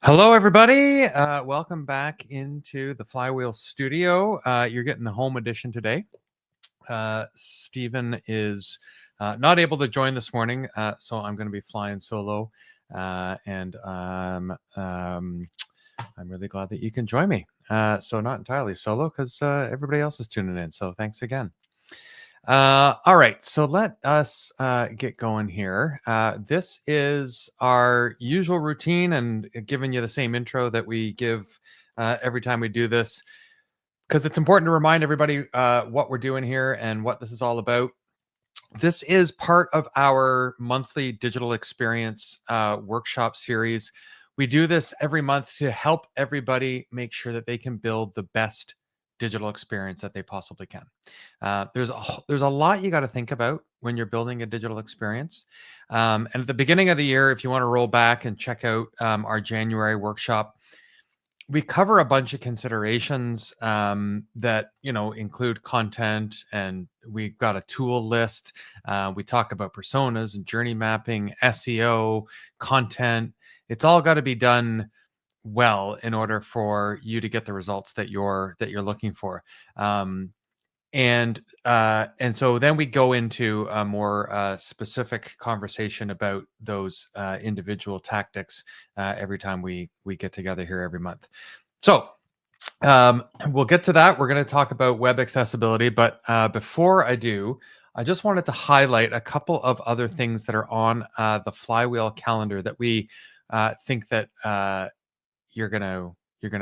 Hello, everybody. Welcome back into the Flywheel Studio. You're getting the home edition today. Stephen is not able to join this morning, so I'm going to be flying solo. And I'm really glad that you can join me. So not entirely solo because everybody else is tuning in. So thanks again. All right, so let us get going here. This is our usual routine and giving you the same intro that we give every time we do this because it's important to remind everybody what we're doing here and what this is all about. This is part of our monthly digital experience workshop series. We do this every month to help everybody make sure that they can build the best digital experience that they possibly can. There's a lot you got to think about when you're building a digital experience. And at the beginning of the year, if you want to roll back and check out our January workshop, we cover a bunch of considerations that include content, and we've got a tool list. We talk about personas and journey mapping, SEO, content. It's all got to be done well in order for you to get the results that you're looking for. And so then we go into a more specific conversation about those individual tactics every time we get together here every month. So we'll get to that. We're going to talk about web accessibility, but before I do, I just wanted to highlight a couple of other things that are on the Flywheel calendar that we think that you're gonna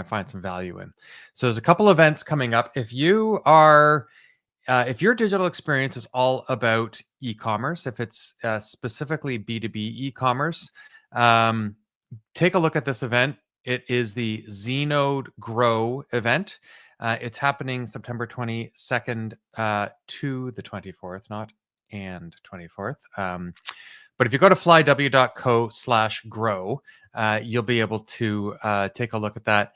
find some value in. So there's a couple events coming up. If your digital experience is all about e-commerce, if it's specifically B2B e-commerce, take a look at this event. It is the Znode Grow event. It's happening September 22nd to the 24th, not and 24th. But if you go to flyw.co/grow, you'll be able to take a look at that.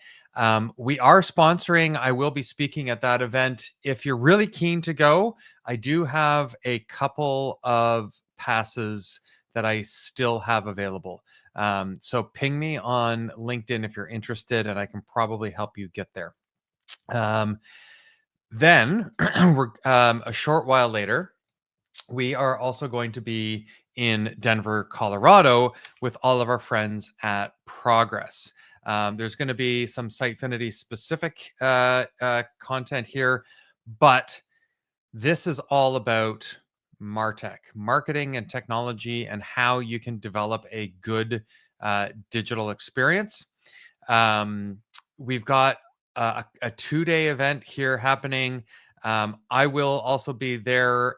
We are sponsoring. I will be speaking at that event. If you're really keen to go, I do have a couple of passes that I still have available. So ping me on LinkedIn if you're interested, and I can probably help you get there. Then we're a short while later, we are also going to be in Denver, Colorado with all of our friends at Progress. There's going to be some Sitefinity specific content here, but this is all about MarTech, marketing and technology, and how you can develop a good digital experience. We've got a 2-day event here happening. I will also be there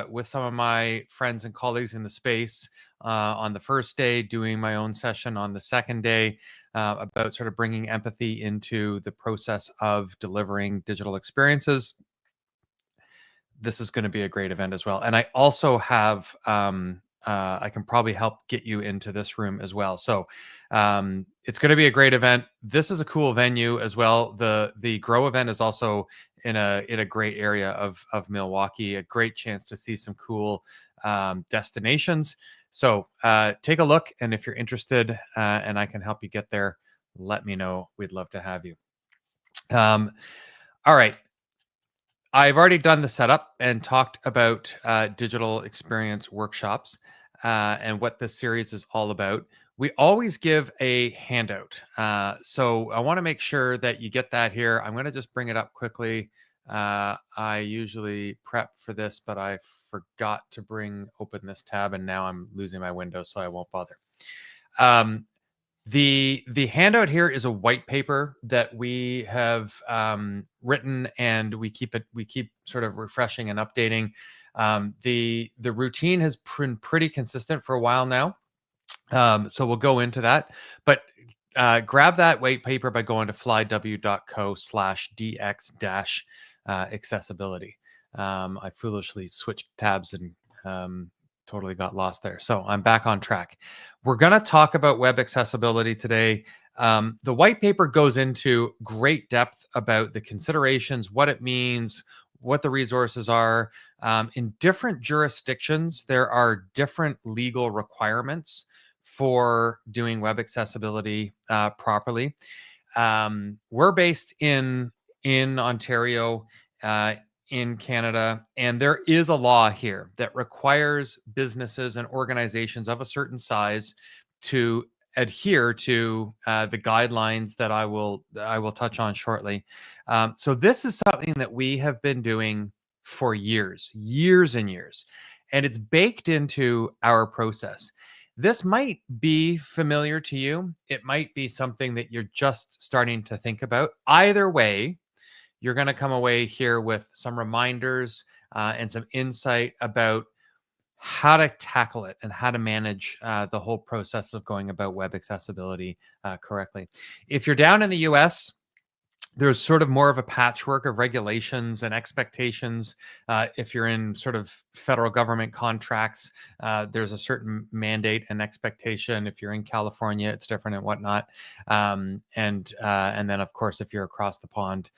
with some of my friends and colleagues in the space on the first day, doing my own session on the second day about sort of bringing empathy into the process of delivering digital experiences. This is going to be a great event as well. And I also have, I can probably help get you into this room as well. So it's going to be a great event. This is a cool venue as well. The Grow event is also in a great area of Milwaukee, a great chance to see some cool destinations. So take a look, and if you're interested and I can help you get there, let me know. We'd love to have you. All right. I've already done the setup and talked about digital experience workshops and what this series is all about. We always give a handout. So I want to make sure that you get that here. I'm going to just bring it up quickly. I usually prep for this, but I forgot to open this tab, and now I'm losing my window, so I won't bother. The handout here is a white paper that we have written, and we keep sort of refreshing and updating. The routine has been pretty consistent for a while now. So we'll go into that, but grab that white paper by going to flyw.co/dx-accessibility. I foolishly switched tabs and totally got lost there. So I'm back on track. We're going to talk about web accessibility today. The white paper goes into great depth about the considerations, what it means, what the resources are. In different jurisdictions, there are different legal requirements for doing web accessibility properly. We're based in Ontario, in Canada, and there is a law here that requires businesses and organizations of a certain size to adhere to the guidelines that I will touch on shortly. So this is something that we have been doing for years and years, and it's baked into our process. This might be familiar to you. It might be something that you're just starting to think about. Either way, you're going to come away here with some reminders and some insight about how to tackle it and how to manage the whole process of going about web accessibility correctly. If you're down in the US, there's sort of more of a patchwork of regulations and expectations. If you're in sort of federal government contracts, there's a certain mandate and expectation. If you're in California, it's different and whatnot. And then, of course, if you're across the pond,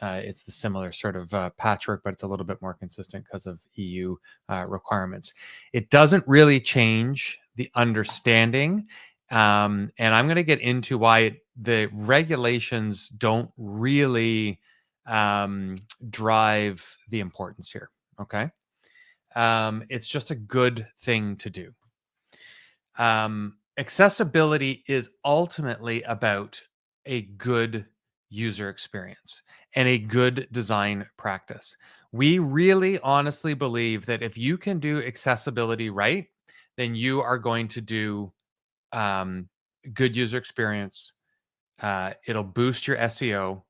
it's the similar sort of patchwork, but it's a little bit more consistent because of EU requirements. It doesn't really change the understanding. And I'm going to get into why the regulations don't really drive the importance here. Okay. It's just a good thing to do. Accessibility is ultimately about a good user experience and a good design practice. We really honestly believe that if you can do accessibility right, then you are going to do good user experience. It'll boost your SEO,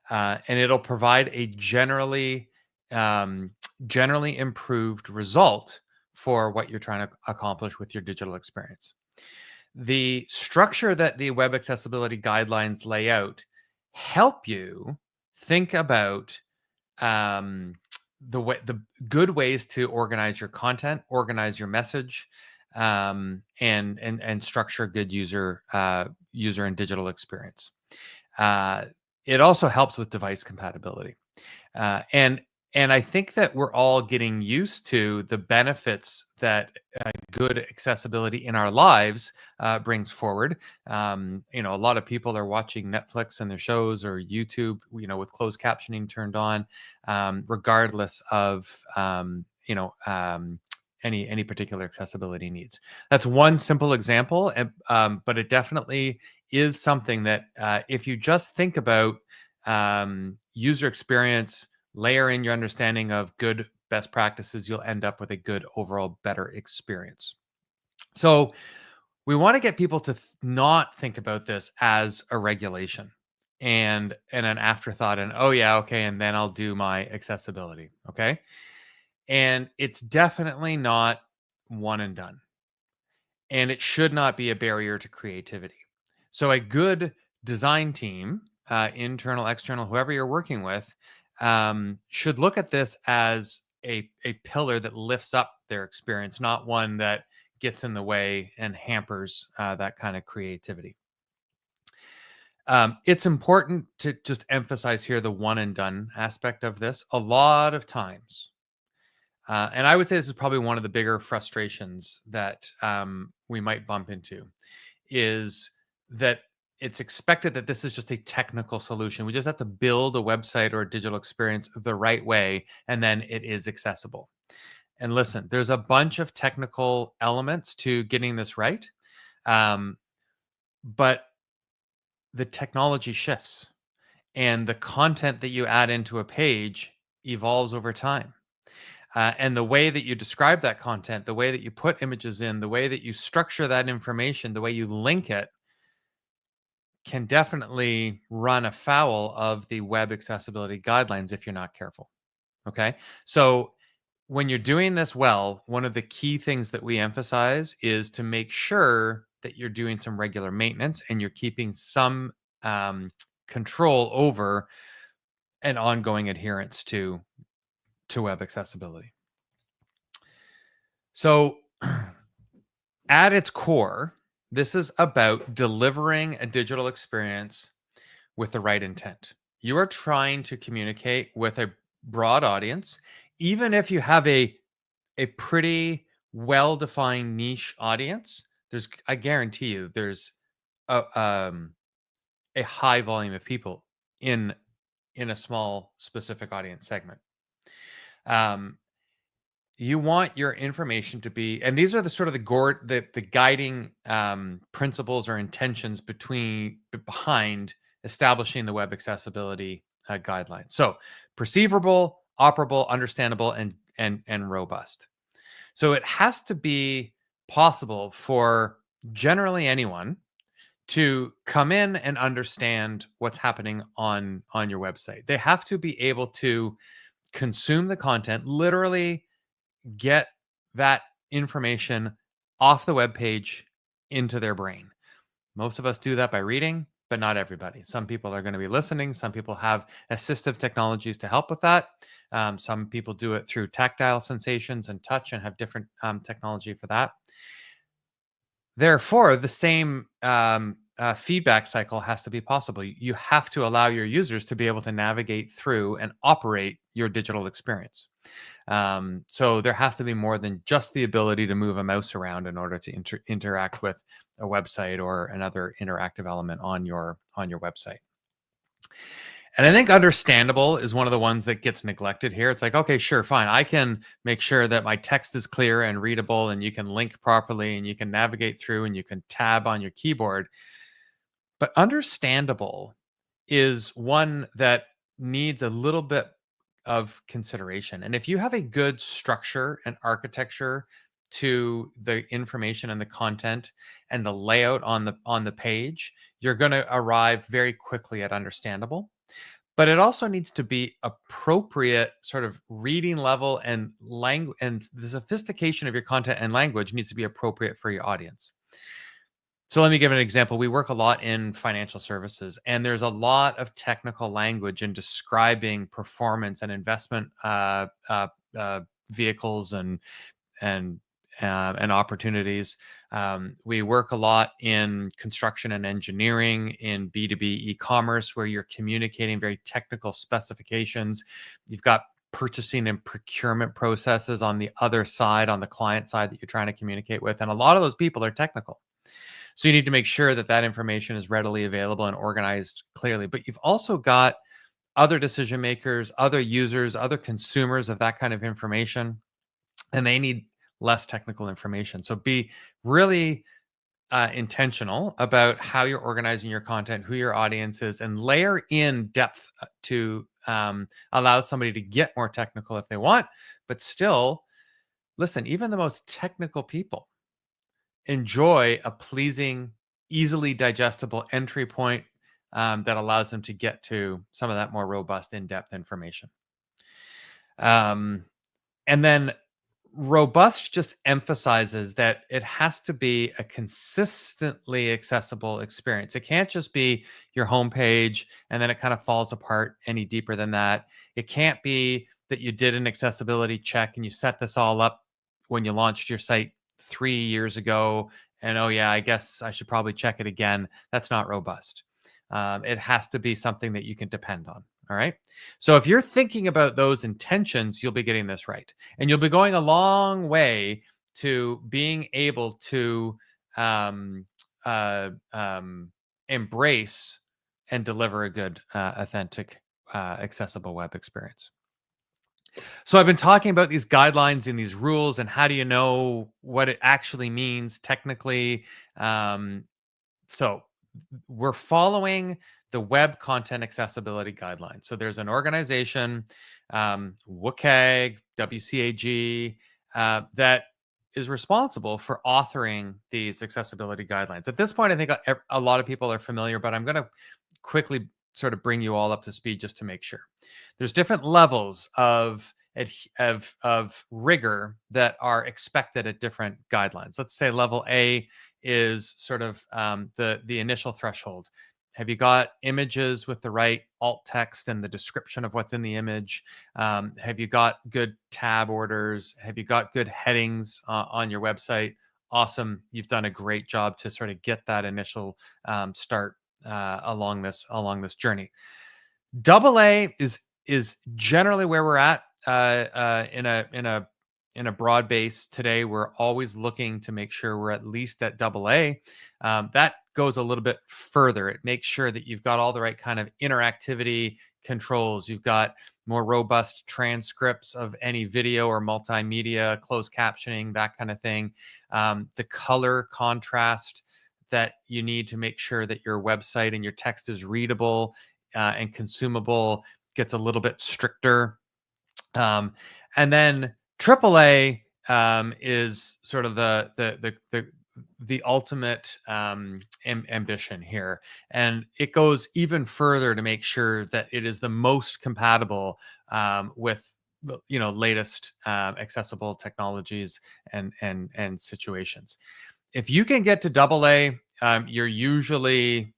and it'll provide a generally improved result for what you're trying to accomplish with your digital experience. The structure that the web accessibility guidelines lay out help you think about the good ways to organize your content, organize your message, and structure good user and digital experience. It also helps with device compatibility, and I think that we're all getting used to the benefits that good accessibility in our lives brings forward. A lot of people are watching Netflix and their shows or YouTube, with closed captioning turned on, regardless of any particular accessibility needs. That's one simple example, but it definitely is something that if you just think about user experience, layer in your understanding of good best practices, you'll end up with a good overall better experience. So we want to get people to not think about this as a regulation and an afterthought and, oh yeah, okay, and then I'll do my accessibility. Okay. And it's definitely not one and done. And it should not be a barrier to creativity. So a good design team, internal, external, whoever you're working with, should look at this as a pillar that lifts up their experience, not one that gets in the way and hampers that kind of creativity. It's important to just emphasize here the one and done aspect of this. A lot of times, and I would say this is probably one of the bigger frustrations that we might bump into, is that it's expected that this is just a technical solution. We just have to build a website or a digital experience the right way, and then it is accessible. And listen, there's a bunch of technical elements to getting this right, but the technology shifts, and the content that you add into a page evolves over time. And the way that you describe that content, the way that you put images in, the way that you structure that information, the way you link it, can definitely run afoul of the web accessibility guidelines if you're not careful. Okay. So when you're doing this well, one of the key things that we emphasize is to make sure that you're doing some regular maintenance and you're keeping some control over an ongoing adherence to web accessibility. So at its core, this is about delivering a digital experience with the right intent. You are trying to communicate with a broad audience, even if you have a pretty well-defined niche audience. I guarantee you, there's a, a high volume of people in a small specific audience segment. Um, you want your information to be, and these are the sort of the guiding principles or intentions behind establishing the web accessibility guidelines. So perceivable, operable, understandable, and robust. So it has to be possible for generally anyone to come in and understand what's happening on your website. They have to be able to consume the content, literally get that information off the web page into their brain. Most of us do that by reading, but not everybody. Some people are going to be listening. Some people have assistive technologies to help with that. Some people do it through tactile sensations and touch and have different technology for that. Therefore, the same feedback cycle has to be possible. You have to allow your users to be able to navigate through and operate your digital experience. So there has to be more than just the ability to move a mouse around in order to interact with a website or another interactive element on your website. And I think understandable is one of the ones that gets neglected here. It's like, okay, sure, fine. I can make sure that my text is clear and readable and you can link properly and you can navigate through and you can tab on your keyboard. But understandable is one that needs a little bit of consideration. And if you have a good structure and architecture to the information and the content and the layout on the page, you're going to arrive very quickly at understandable. But it also needs to be appropriate sort of reading level and language, and the sophistication of your content and language needs to be appropriate for your audience. So let me give an example. We work a lot in financial services, and there's a lot of technical language in describing performance and investment vehicles and opportunities. We work a lot in construction and engineering, in B2B e-commerce, where you're communicating very technical specifications. You've got purchasing and procurement processes on the other side, on the client side that you're trying to communicate with. And a lot of those people are technical. So you need to make sure that that information is readily available and organized clearly. But you've also got other decision makers, other users, other consumers of that kind of information, and they need less technical information. So be really intentional about how you're organizing your content, who your audience is, and layer in depth to allow somebody to get more technical if they want. But still, listen, even the most technical people enjoy a pleasing, easily digestible entry point that allows them to get to some of that more robust, in-depth information. And then robust just emphasizes that it has to be a consistently accessible experience. It can't just be your homepage and then it kind of falls apart any deeper than that. It can't be that you did an accessibility check and you set this all up when you launched your site 3 years ago. And oh, yeah, I guess I should probably check it again. That's not robust. It has to be something that you can depend on. All right. So if you're thinking about those intentions, you'll be getting this right. And you'll be going a long way to being able to um, embrace and deliver a good, authentic, accessible web experience. So I've been talking about these guidelines and these rules and how do you know what it actually means technically. So we're following the Web Content Accessibility Guidelines. So there's an organization, WCAG, WCAG, that is responsible for authoring these accessibility guidelines. At this point, I think a lot of people are familiar, but I'm going to quickly sort of bring you all up to speed just to make sure. There's different levels of rigor that are expected at different guidelines. Let's say level A is sort of the initial threshold. Have you got images with the right alt text and the description of what's in the image? Have you got good tab orders? Have you got good headings on your website? Awesome. You've done a great job to sort of get that initial start along this journey. Double A is generally where we're at in a in a broad base today, we're always looking to make sure we're at least at double A. That goes a little bit further. It makes sure that you've got all the right kind of interactivity controls. You've got more robust transcripts of any video or multimedia, closed captioning, that kind of thing. The color contrast that you need to make sure that your website and your text is readable and consumable gets a little bit stricter. And then AAA is sort of the ultimate ambition here, and it goes even further to make sure that it is the most compatible with the latest accessible technologies and situations. If you can get to double A, you're usually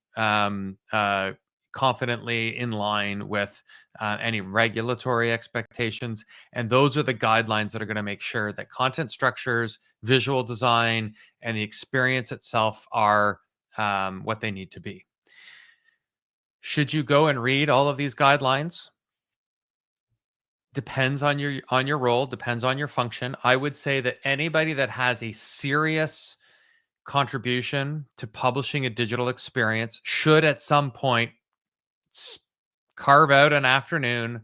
confidently in line with any regulatory expectations. And those are the guidelines that are going to make sure that content structures, visual design, and the experience itself are what they need to be. Should you go and read all of these guidelines? Depends on your role, depends on your function. I would say that anybody that has a serious contribution to publishing a digital experience should at some point carve out an afternoon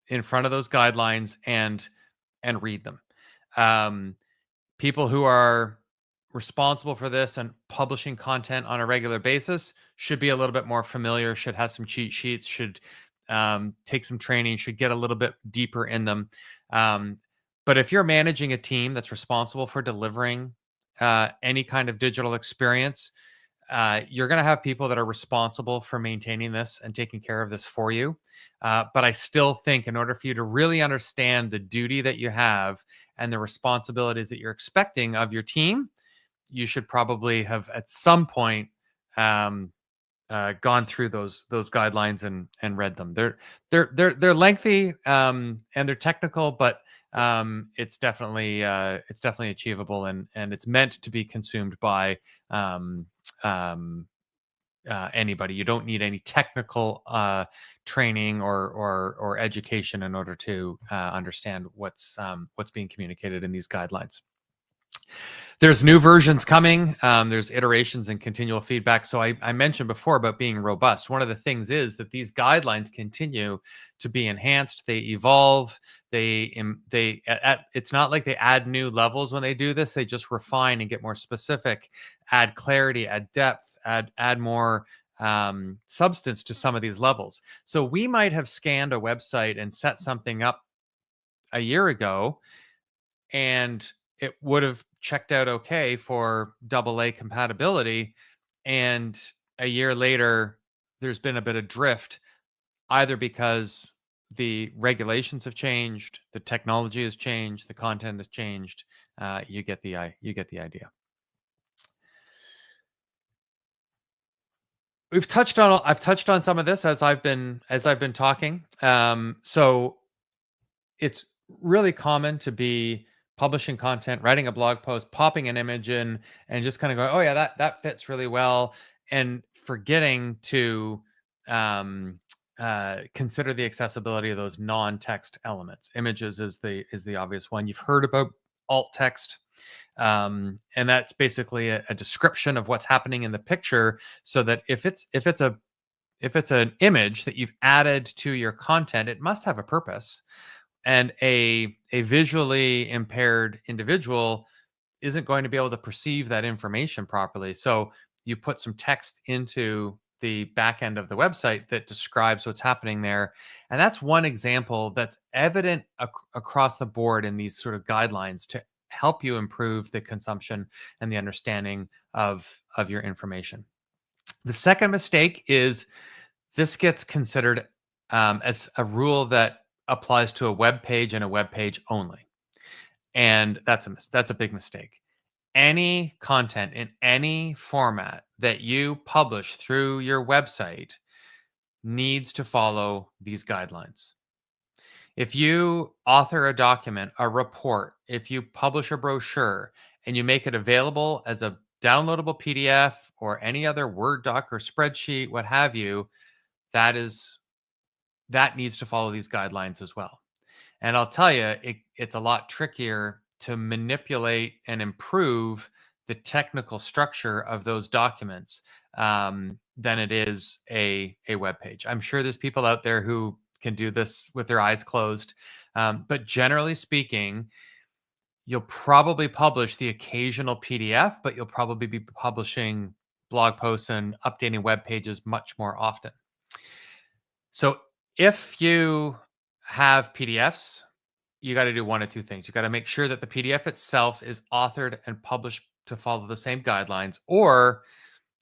in front of those guidelines and read them. People who are responsible for this and publishing content on a regular basis should be a little bit more familiar, should have some cheat sheets, should take some training, should get a little bit deeper in them. But if you're managing a team that's responsible for delivering any kind of digital experience, you're going to have people that are responsible for maintaining this and taking care of this for you. But I still think in order for you to really understand the duty that you have and the responsibilities that you're expecting of your team, you should probably have at some point gone through those guidelines and read them. They're lengthy and they're technical, but it's definitely achievable, and it's meant to be consumed by anybody. You don't need any technical training or education in order to understand what's being communicated in these guidelines. There's new versions coming. There's iterations and continual feedback. So I mentioned before about being robust. One of the things is that these guidelines continue to be enhanced. They evolve. It's not like they add new levels when they do this. They just refine and get more specific, add clarity, add depth, add more substance to some of these levels. So we might have scanned a website and set something up a year ago, and it would have checked out okay for AA compatibility. And a year later, there's been a bit of drift, either because the regulations have changed, the technology has changed, the content has changed. You get the idea. I've touched on some of this as I've been talking. So it's really common to be publishing content, writing a blog post, popping an image in, and just kind of going, "Oh yeah, that fits really well," and forgetting to consider the accessibility of those non-text elements. Images is the obvious one. You've heard about alt text, and that's basically a description of what's happening in the picture, so that if it's an image that you've added to your content, it must have a purpose. And a visually impaired individual isn't going to be able to perceive that information properly. So you put some text into the back end of the website that describes what's happening there. And that's one example that's evident across the board in these sort of guidelines to help you improve the consumption and the understanding of your information. The second mistake is this gets considered as a rule that applies to a web page and a web page only. And that's a big mistake. Any content in any format that you publish through your website needs to follow these guidelines. If you author a document, a report, if you publish a brochure and you make it available as a downloadable PDF or any other Word doc or spreadsheet, what have you, that needs to follow these guidelines as well. And I'll tell you, it's a lot trickier to manipulate and improve the technical structure of those documents than it is a web page. I'm sure there's people out there who can do this with their eyes closed. But generally speaking, you'll probably publish the occasional PDF, but you'll probably be publishing blog posts and updating web pages much more often. So if you have PDFs, you got to do one of two things. You got to make sure that the PDF itself is authored and published to follow the same guidelines, or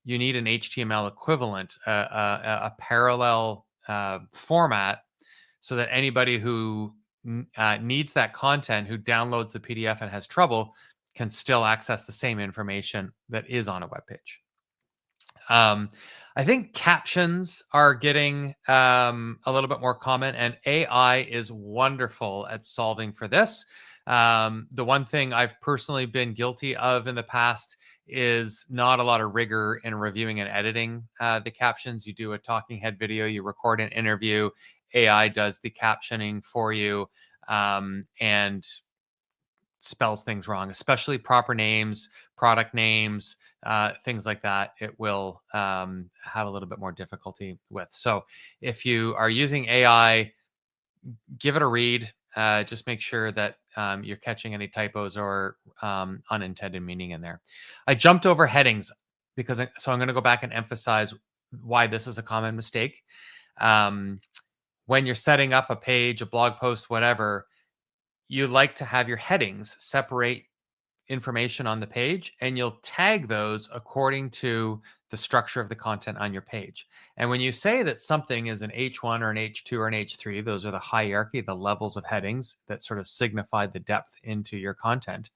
you need an HTML equivalent, a parallel format, so that anybody who needs that content, who downloads the PDF and has trouble, can still access the same information that is on a web page. I think captions are getting a little bit more common, and AI is wonderful at solving for this. The one thing I've personally been guilty of in the past is not a lot of rigor in reviewing and editing the captions. You do a talking head video, you record an interview, AI does the captioning for you, and spells things wrong, especially proper names, product names, things like that. It will have a little bit more difficulty with. So if you are using AI, give it a read. Just make sure that you're catching any typos or unintended meaning in there. I jumped over headings because so I'm going to go back and emphasize why this is a common mistake. When you're setting up a page, a blog post, whatever, you like to have your headings separate information on the page, and you'll tag those according to the structure of the content on your page. And when you say that something is an H1 or an H2 or an H3, those are the hierarchy, the levels of headings that sort of signify the depth into your content.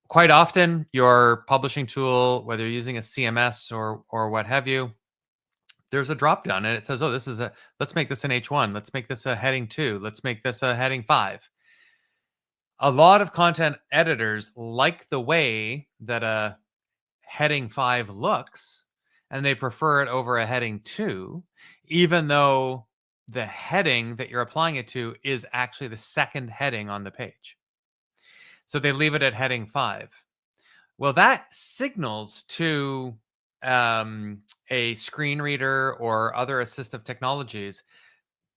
Quite often, your publishing tool, whether you're using a CMS or what have you, there's a drop down and it says, oh, this is let's make this an H1. Let's make this a heading 2. Let's make this a heading 5. A lot of content editors like the way that a heading 5 looks, and they prefer it over a heading 2, even though the heading that you're applying it to is actually the second heading on the page. So they leave it at heading 5. Well, that signals to a screen reader or other assistive technologies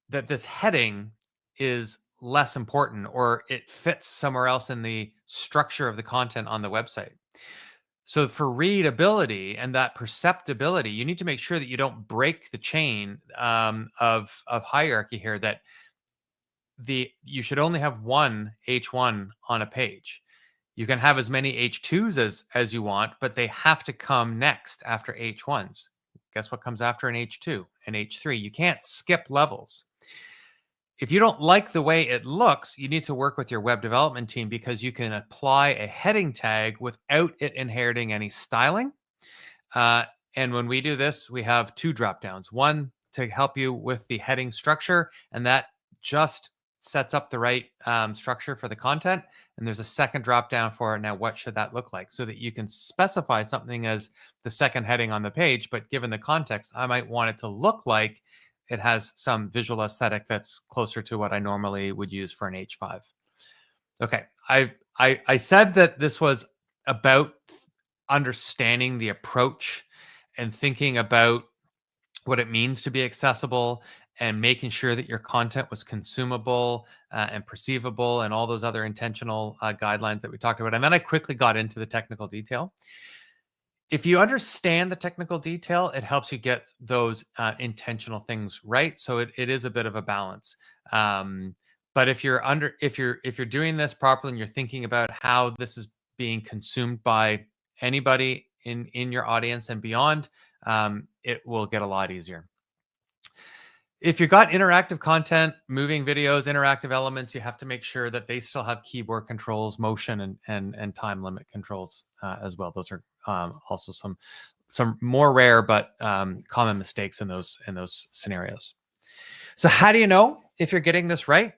that this heading is less important, or it fits somewhere else in the structure of the content on the website. So for readability and that perceptibility, you need to make sure that you don't break the chain of hierarchy here, that you should only have one H1 on a page. You can have as many H2s as you want, but they have to come next after H1s. Guess what comes after an H2 and H3? You can't skip levels. If you don't like the way it looks, you need to work with your web development team, because you can apply a heading tag without it inheriting any styling. And when we do this, we have two drop downs. One to help you with the heading structure, and that just sets up the right structure for the content. And there's a second drop down for, now what should that look like, so that you can specify something as the second heading on the page, but given the context, I might want it to look like it has some visual aesthetic that's closer to what I normally would use for an H5. Okay, I said that this was about understanding the approach and thinking about what it means to be accessible, and making sure that your content was consumable and perceivable, and all those other intentional guidelines that we talked about. And then I quickly got into the technical detail. If you understand the technical detail, it helps you get those intentional things right. So it is a bit of a balance. But if you're doing this properly and you're thinking about how this is being consumed by anybody in your audience and beyond, it will get a lot easier. If you've got interactive content, moving videos, interactive elements, you have to make sure that they still have keyboard controls, motion, and time limit controls as well. Those are also some more rare but common mistakes in those scenarios. So how do you know if you're getting this right?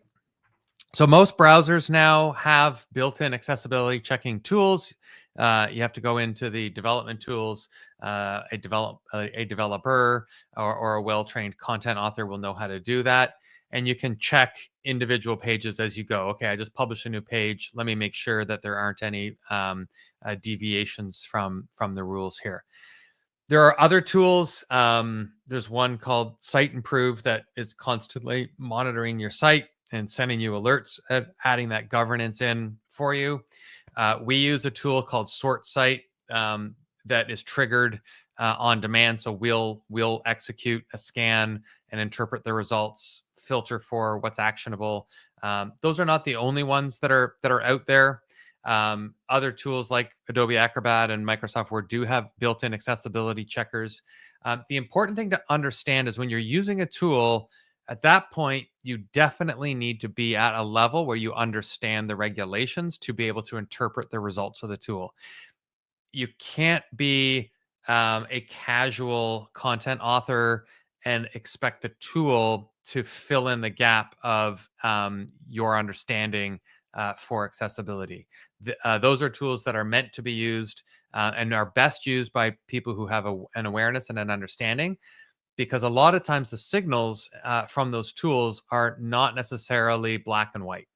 So most browsers now have built-in accessibility checking tools. You have to go into the development tools. A developer or a well-trained content author will know how to do that. and you can check individual pages as you go. Okay, I just published a new page. Let me make sure that there aren't any deviations from the rules here. There are other tools. There's one called Site Improve that is constantly monitoring your site and sending you alerts, adding that governance in for you. We use a tool called Sort Site that is triggered on demand. So we'll execute a scan and interpret the results, filter for what's actionable. Those are not the only ones that are out there. Other tools like Adobe Acrobat and Microsoft Word do have built-in accessibility checkers. The important thing to understand is when you're using a tool, at that point, you definitely need to be at a level where you understand the regulations to be able to interpret the results of the tool. You can't be a casual content author and expect the tool to fill in the gap of your understanding for accessibility. Those are tools that are meant to be used and are best used by people who have an awareness and an understanding, because a lot of times the signals from those tools are not necessarily black and white.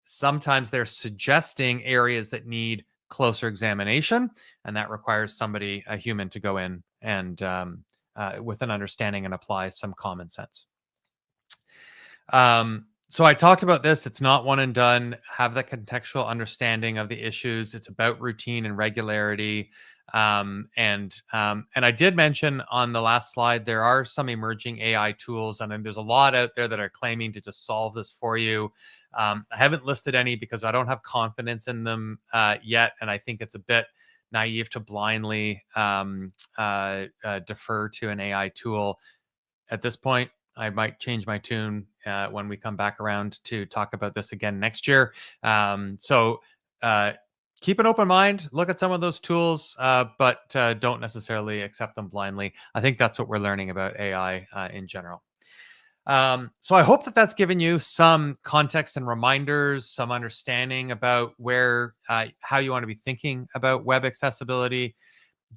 Sometimes they're suggesting areas that need closer examination, and that requires somebody, a human, to go in and with an understanding and apply some common sense. So I talked about this. It's not one and done. Have that contextual understanding of the issues. It's about routine and regularity. And I did mention on the last slide, there are some emerging AI tools, and then there's a lot out there that are claiming to just solve this for you. I haven't listed any because I don't have confidence in them yet, and I think it's a bit naive to blindly defer to an AI tool at this point. I might change my tune when we come back around to talk about this again next year. So keep an open mind, look at some of those tools, but don't necessarily accept them blindly. I think that's what we're learning about AI in general. So I hope that that's given you some context and reminders, some understanding about where, how you want to be thinking about web accessibility.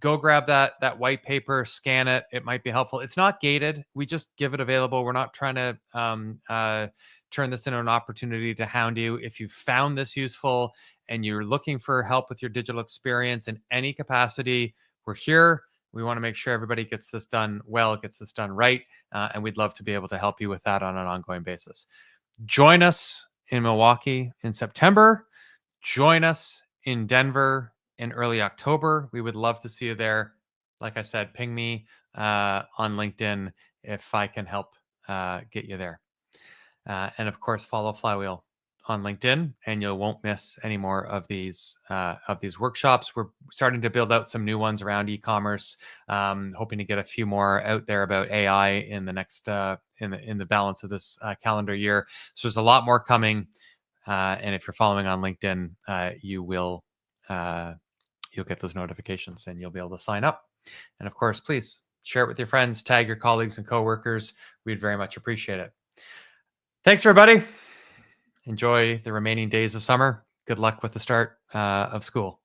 Go grab that white paper, scan it. It might be helpful. It's not gated. We just give it available. We're not trying to turn this into an opportunity to hound you. If you found this useful and you're looking for help with your digital experience in any capacity, we're here. We want to make sure everybody gets this done well, gets this done right, and we'd love to be able to help you with that on an ongoing basis. Join us in Milwaukee in September. Join us in Denver in early October. We would love to see you there. Like I said, ping me on LinkedIn if I can help get you there. And of course, follow Flywheel on LinkedIn, and you won't miss any more of these workshops. We're starting to build out some new ones around e-commerce. Hoping to get a few more out there about AI in the next in the balance of this calendar year. So there's a lot more coming. And if you're following on LinkedIn, you'll get those notifications and you'll be able to sign up. And of course, please share it with your friends, tag your colleagues and coworkers. We'd very much appreciate it. Thanks, everybody. Enjoy the remaining days of summer. Good luck with the start of school.